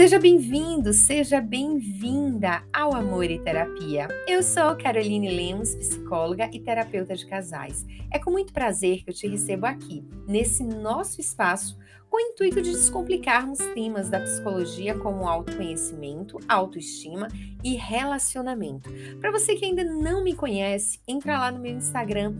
Seja bem-vindo, seja bem-vinda ao Amor e Terapia. Eu sou Caroline Lemos, psicóloga e terapeuta de casais. É com muito prazer que eu te recebo aqui, nesse nosso espaço, com o intuito de descomplicarmos temas da psicologia como autoconhecimento, autoestima e relacionamento. Para você que ainda não me conhece, entra lá no meu Instagram,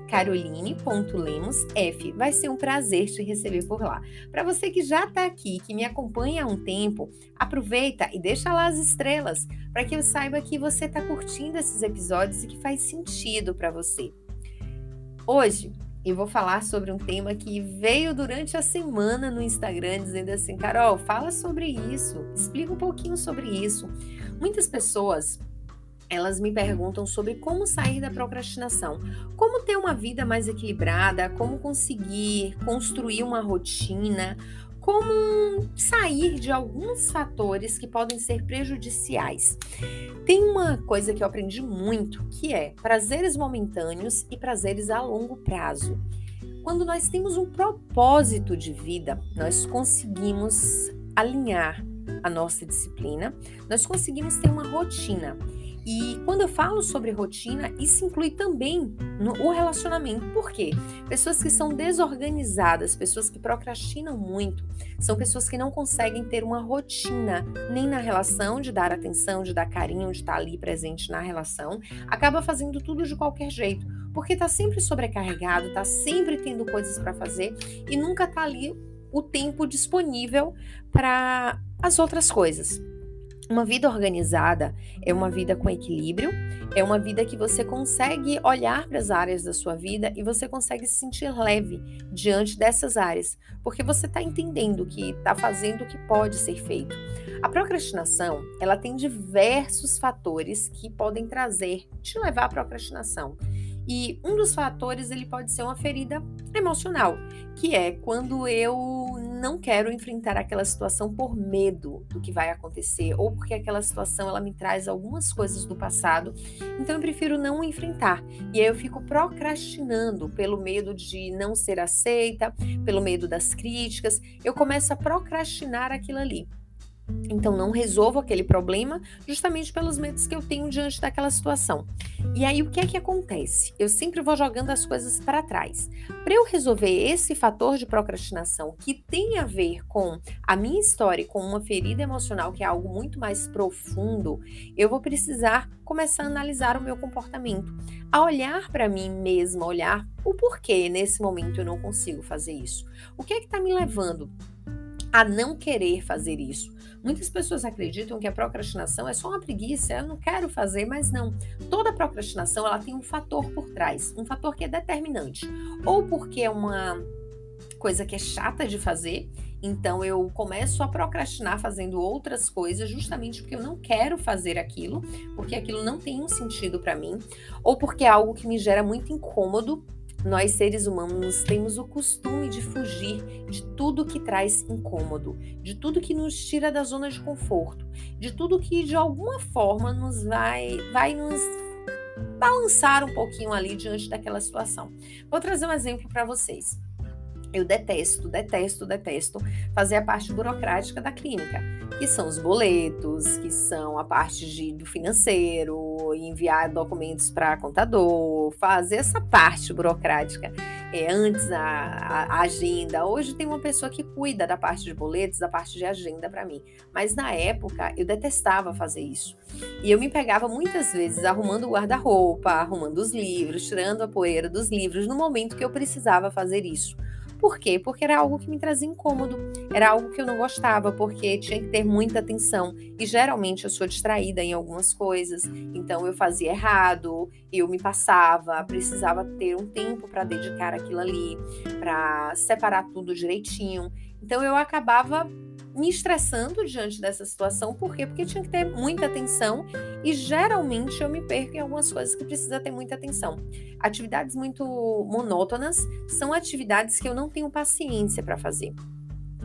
@caroline.lemosf. Vai ser um prazer te receber por lá. Para você que já está aqui, que me acompanha há um tempo, aproveita e deixa lá as estrelas para que eu saiba que você está curtindo esses episódios e que faz sentido para você. Hoje eu vou falar sobre um tema que veio durante a semana no Instagram dizendo assim: Carol, fala sobre isso, explica um pouquinho sobre isso. Muitas pessoas elas me perguntam sobre como sair da procrastinação, como ter uma vida mais equilibrada, como conseguir construir uma rotina, como sair de alguns fatores que podem ser prejudiciais. Tem uma coisa que eu aprendi muito, que é prazeres momentâneos e prazeres a longo prazo. Quando nós temos um propósito de vida, nós conseguimos alinhar a nossa disciplina, nós conseguimos ter uma rotina. E quando eu falo sobre rotina, isso inclui também o relacionamento. Por quê? Pessoas que são desorganizadas, pessoas que procrastinam muito, são pessoas que não conseguem ter uma rotina, nem na relação, de dar atenção, de dar carinho, de estar ali presente na relação, acaba fazendo tudo de qualquer jeito, porque está sempre sobrecarregado, está sempre tendo coisas para fazer e nunca está ali o tempo disponível para as outras coisas. Uma vida organizada é uma vida com equilíbrio, é uma vida que você consegue olhar para as áreas da sua vida e você consegue se sentir leve diante dessas áreas, porque você está entendendo que está fazendo o que pode ser feito. A procrastinação, ela tem diversos fatores que podem te levar à procrastinação. E um dos fatores, ele pode ser uma ferida emocional, que é quando eu não quero enfrentar aquela situação por medo do que vai acontecer, ou porque aquela situação ela me traz algumas coisas do passado, então eu prefiro não enfrentar. E aí eu fico procrastinando pelo medo de não ser aceita, pelo medo das críticas, eu começo a procrastinar aquilo ali. Então não resolvo aquele problema justamente pelos medos que eu tenho diante daquela situação. E aí o que é que acontece? Eu sempre vou jogando as coisas para trás. Para eu resolver esse fator de procrastinação que tem a ver com a minha história e com uma ferida emocional, que é algo muito mais profundo, eu vou precisar começar a analisar o meu comportamento, a olhar para mim mesma, olhar o porquê nesse momento eu não consigo fazer isso. O que é que está me levando a não querer fazer isso? Muitas pessoas acreditam que a procrastinação é só uma preguiça, eu não quero fazer, mas não. Toda procrastinação ela tem um fator por trás, um fator que é determinante. Ou porque é uma coisa que é chata de fazer, então eu começo a procrastinar fazendo outras coisas justamente porque eu não quero fazer aquilo, porque aquilo não tem um sentido para mim, ou porque é algo que me gera muito incômodo. Nós, seres humanos, temos o costume de fugir de tudo que traz incômodo, de tudo que nos tira da zona de conforto, de tudo que, de alguma forma, nos vai nos balançar um pouquinho ali diante daquela situação. Vou trazer um exemplo para vocês. Eu detesto fazer a parte burocrática da clínica, que são os boletos, que são a parte do financeiro, enviar documentos para contador, fazer essa parte burocrática. Antes a agenda, hoje tem uma pessoa que cuida da parte de boletos, da parte de agenda para mim, mas na época eu detestava fazer isso. E eu me pegava muitas vezes arrumando o guarda-roupa, arrumando os livros, tirando a poeira dos livros no momento que eu precisava fazer isso. Por quê? Porque era algo que me trazia incômodo, era algo que eu não gostava, porque tinha que ter muita atenção. E geralmente eu sou distraída em algumas coisas, então eu fazia errado, eu me passava, precisava ter um tempo para dedicar aquilo ali, para separar tudo direitinho. Então eu acabava me estressando diante dessa situação. Por quê? Porque tinha que ter muita atenção e geralmente eu me perco em algumas coisas que precisa ter muita atenção. Atividades muito monótonas são atividades que eu não tenho paciência para fazer.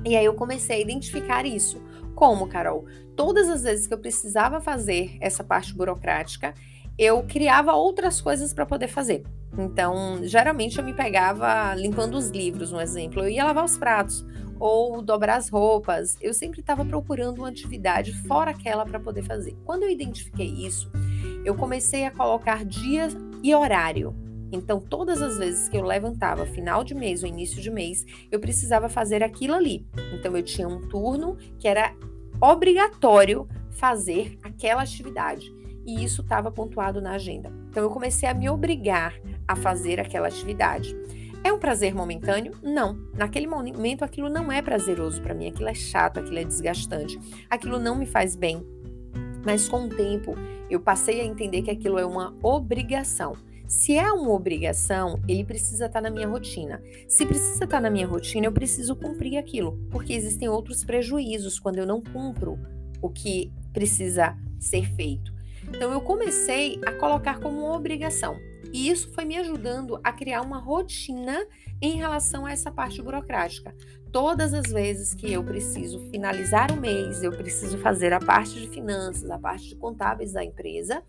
E aí eu comecei a identificar isso. Como, Carol? Todas as vezes que eu precisava fazer essa parte burocrática, eu criava outras coisas para poder fazer. Então, geralmente eu me pegava limpando os livros, um exemplo. Eu ia lavar os pratos. ou dobrar as roupas. Eu sempre estava procurando uma atividade fora aquela para poder fazer. Quando eu identifiquei isso, eu comecei a colocar dia e horário. Então, todas as vezes que eu levantava, final de mês ou início de mês, eu precisava fazer aquilo ali. Então, eu tinha um turno que era obrigatório fazer aquela atividade. E isso estava pontuado na agenda. Então, eu comecei a me obrigar a fazer aquela atividade. É um prazer momentâneo? Não. Naquele momento, aquilo não é prazeroso para mim. Aquilo é chato, aquilo é desgastante. Aquilo não me faz bem. Mas com o tempo, eu passei a entender que aquilo é uma obrigação. Se é uma obrigação, ele precisa estar na minha rotina. Se precisa estar na minha rotina, eu preciso cumprir aquilo, porque existem outros prejuízos quando eu não cumpro o que precisa ser feito. Então, eu comecei a colocar como uma obrigação. E isso foi me ajudando a criar uma rotina em relação a essa parte burocrática. Todas as vezes que eu preciso finalizar o mês, eu preciso fazer a parte de finanças, a parte de contábeis da empresa,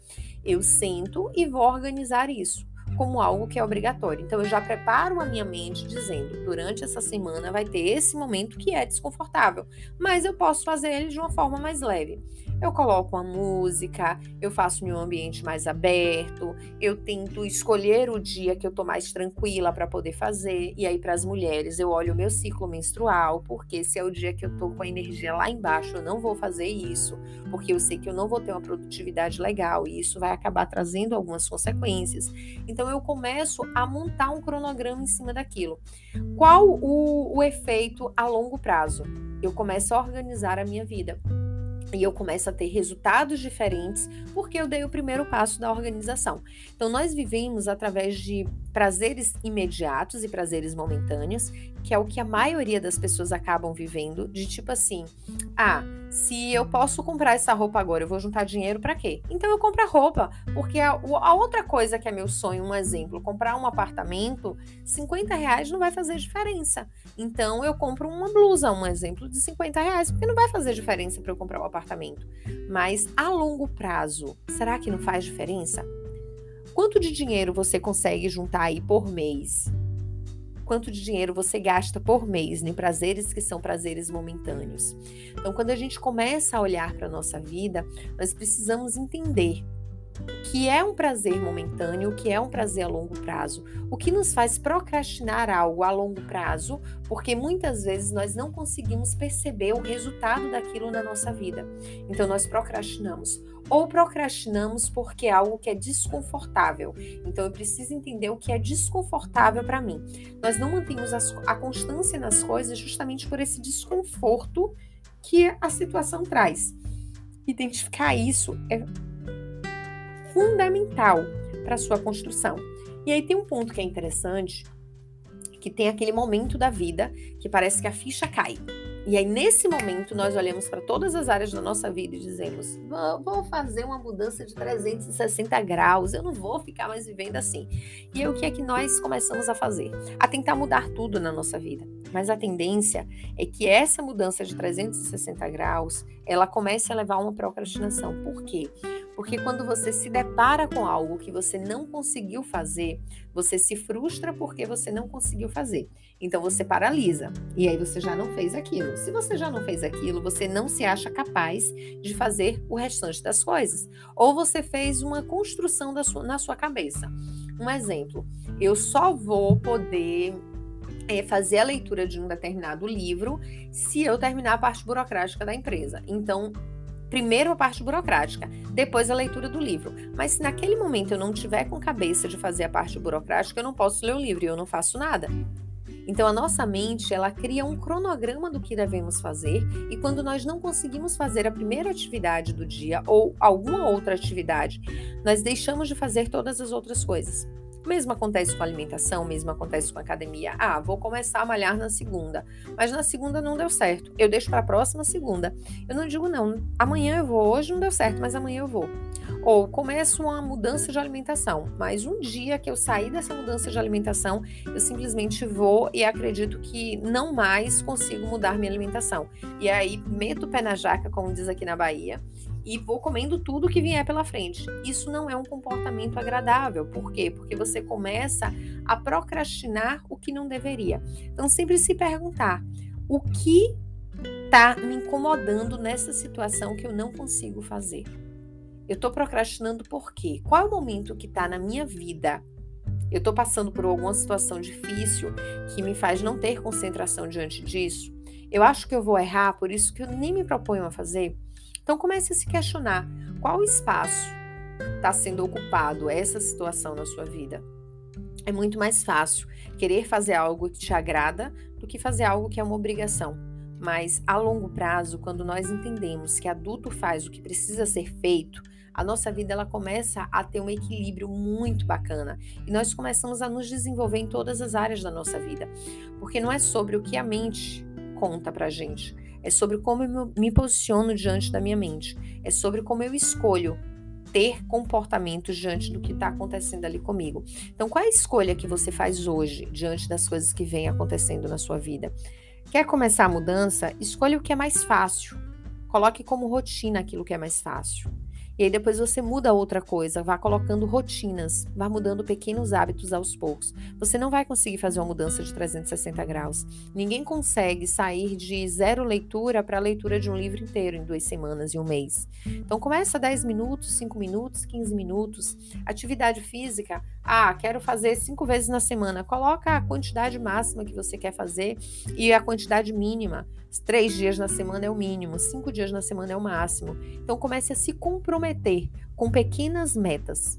eu sento e vou organizar isso como algo que é obrigatório. Então, eu já preparo a minha mente dizendo, durante essa semana vai ter esse momento que é desconfortável, mas eu posso fazer ele de uma forma mais leve. Eu coloco uma música, eu faço em um ambiente mais aberto, eu tento escolher o dia que eu tô mais tranquila para poder fazer. E aí, para as mulheres, eu olho o meu ciclo menstrual, porque se é o dia que eu tô com a energia lá embaixo, eu não vou fazer isso, porque eu sei que eu não vou ter uma produtividade legal e isso vai acabar trazendo algumas consequências. Então, eu começo a montar um cronograma em cima daquilo. Qual o efeito a longo prazo? Eu começo a organizar a minha vida. E eu começo a ter resultados diferentes porque eu dei o primeiro passo da organização. Então, nós vivemos através de prazeres imediatos e prazeres momentâneos, que é o que a maioria das pessoas acabam vivendo, de tipo assim, se eu posso comprar essa roupa agora, eu vou juntar dinheiro para quê? Então, eu compro a roupa, porque a outra coisa que é meu sonho, um exemplo, comprar um apartamento, R$ 50 não vai fazer diferença. Então, eu compro uma blusa, um exemplo de R$ 50, porque não vai fazer diferença para eu comprar um apartamento. Mas a longo prazo, será que não faz diferença? Quanto de dinheiro você consegue juntar aí por mês? Quanto de dinheiro você gasta por mês em prazeres que são prazeres momentâneos? Então, quando a gente começa a olhar para a nossa vida, nós precisamos entender o que é um prazer momentâneo, o que é um prazer a longo prazo, o que nos faz procrastinar algo a longo prazo, porque muitas vezes nós não conseguimos perceber o resultado daquilo na nossa vida. Então nós procrastinamos. Ou procrastinamos porque é algo que é desconfortável. Então eu preciso entender o que é desconfortável para mim. Nós não mantemos a constância nas coisas justamente por esse desconforto que a situação traz. Identificar isso é fundamental para a sua construção. E aí tem um ponto que é interessante, que tem aquele momento da vida que parece que a ficha cai. E aí, nesse momento, nós olhamos para todas as áreas da nossa vida e dizemos, vou fazer uma mudança de 360 graus, eu não vou ficar mais vivendo assim. E aí, o que é que nós começamos a fazer? A tentar mudar tudo na nossa vida. Mas a tendência é que essa mudança de 360 graus, ela comece a levar a uma procrastinação. Por quê? Porque quando você se depara com algo que você não conseguiu fazer, você se frustra porque você não conseguiu fazer. Então você paralisa e aí você já não fez aquilo. Se você já não fez aquilo, você não se acha capaz de fazer o restante das coisas. Ou você fez uma construção na sua cabeça. Um exemplo, eu só vou poder fazer a leitura de um determinado livro se eu terminar a parte burocrática da empresa. Então, primeiro a parte burocrática, depois a leitura do livro. Mas se naquele momento eu não tiver com cabeça de fazer a parte burocrática, eu não posso ler o livro e eu não faço nada. Então, a nossa mente, ela cria um cronograma do que devemos fazer e quando nós não conseguimos fazer a primeira atividade do dia ou alguma outra atividade, nós deixamos de fazer todas as outras coisas. O mesmo acontece com a alimentação, o mesmo acontece com a academia. Vou começar a malhar na segunda, mas na segunda não deu certo. Eu deixo para a próxima segunda. Eu não digo não, amanhã eu vou, hoje não deu certo, mas amanhã eu vou. Ou começo uma mudança de alimentação, mas um dia que eu sair dessa mudança de alimentação, eu simplesmente vou e acredito que não mais consigo mudar minha alimentação. E aí meto o pé na jaca, como diz aqui na Bahia, e vou comendo tudo que vier pela frente. Isso não é um comportamento agradável. Por quê? Porque você começa a procrastinar o que não deveria. Então, sempre se perguntar, O que está me incomodando nessa situação que eu não consigo fazer? Eu estou procrastinando por quê? Qual é o momento que está na minha vida? Eu estou passando por alguma situação difícil que me faz não ter concentração diante disso? Eu acho que eu vou errar, por isso que eu nem me proponho a fazer? Então comece a se questionar, qual espaço está sendo ocupado essa situação na sua vida? É muito mais fácil querer fazer algo que te agrada do que fazer algo que é uma obrigação. Mas a longo prazo, quando nós entendemos que adulto faz o que precisa ser feito, a nossa vida ela começa a ter um equilíbrio muito bacana e nós começamos a nos desenvolver em todas as áreas da nossa vida, porque não é sobre o que a mente conta pra gente, é sobre como eu me posiciono diante da minha mente, é sobre como eu escolho ter comportamentos diante do que está acontecendo ali comigo. Então, qual é a escolha que você faz hoje diante das coisas que vêm acontecendo na sua vida? Quer começar a mudança? Escolha o que é mais fácil. Coloque como rotina aquilo que é mais fácil. E aí depois você muda outra coisa, vá colocando rotinas, vá mudando pequenos hábitos aos poucos. Você não vai conseguir fazer uma mudança de 360 graus. Ninguém consegue sair de 0 leitura para a leitura de um livro inteiro em 2 semanas e um mês. Então começa 10 minutos, 5 minutos, 15 minutos. Atividade física, quero fazer 5 vezes na semana. Coloca a quantidade máxima que você quer fazer e a quantidade mínima. 3 dias na semana é o mínimo, 5 dias na semana é o máximo. Então comece a se comprometer com pequenas metas.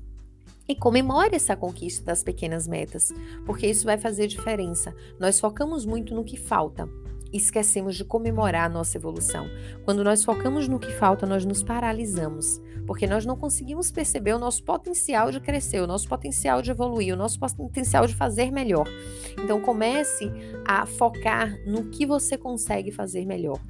E comemore essa conquista das pequenas metas, porque isso vai fazer diferença. Nós focamos muito no que falta e esquecemos de comemorar a nossa evolução. Quando nós focamos no que falta, nós nos paralisamos, porque nós não conseguimos perceber o nosso potencial de crescer, o nosso potencial de evoluir, o nosso potencial de fazer melhor. Então comece a focar no que você consegue fazer melhor.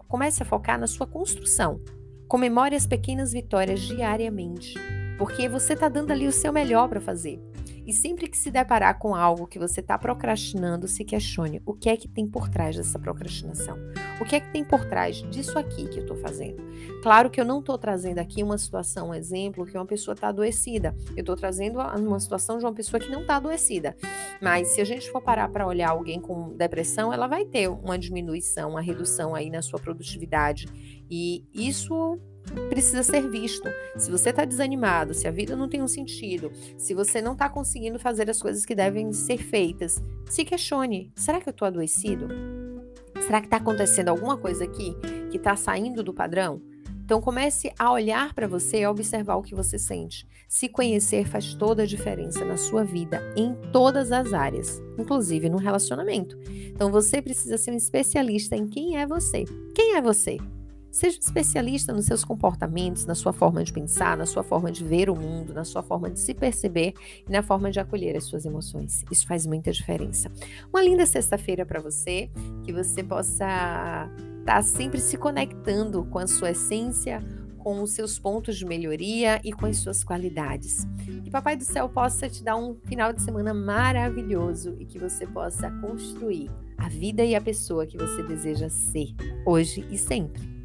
Comece a focar na sua construção. Comemore as pequenas vitórias diariamente, porque você está dando ali o seu melhor para fazer. E sempre que se deparar com algo que você está procrastinando, se questione o que é que tem por trás dessa procrastinação. O que é que tem por trás disso aqui que eu estou fazendo? Claro que eu não estou trazendo aqui uma situação, um exemplo, que uma pessoa está adoecida. Eu estou trazendo uma situação de uma pessoa que não está adoecida. Mas se a gente for parar para olhar alguém com depressão, ela vai ter uma diminuição, uma redução aí na sua produtividade. E isso precisa ser visto. Se você está desanimado, se a vida não tem um sentido, se você não está conseguindo fazer as coisas que devem ser feitas, se questione. Será que eu estou adoecido? Será que está acontecendo alguma coisa aqui que está saindo do padrão? Então comece a olhar para você e a observar o que você sente. Se conhecer faz toda a diferença na sua vida, em todas as áreas, inclusive no relacionamento. Então você precisa ser um especialista em quem é você. Quem é você? Seja especialista nos seus comportamentos, na sua forma de pensar, na sua forma de ver o mundo, na sua forma de se perceber e na forma de acolher as suas emoções. Isso faz muita diferença. Uma linda sexta-feira para você, que você possa estar sempre se conectando com a sua essência, com os seus pontos de melhoria e com as suas qualidades. Que Papai do Céu possa te dar um final de semana maravilhoso e que você possa construir a vida e a pessoa que você deseja ser, hoje e sempre.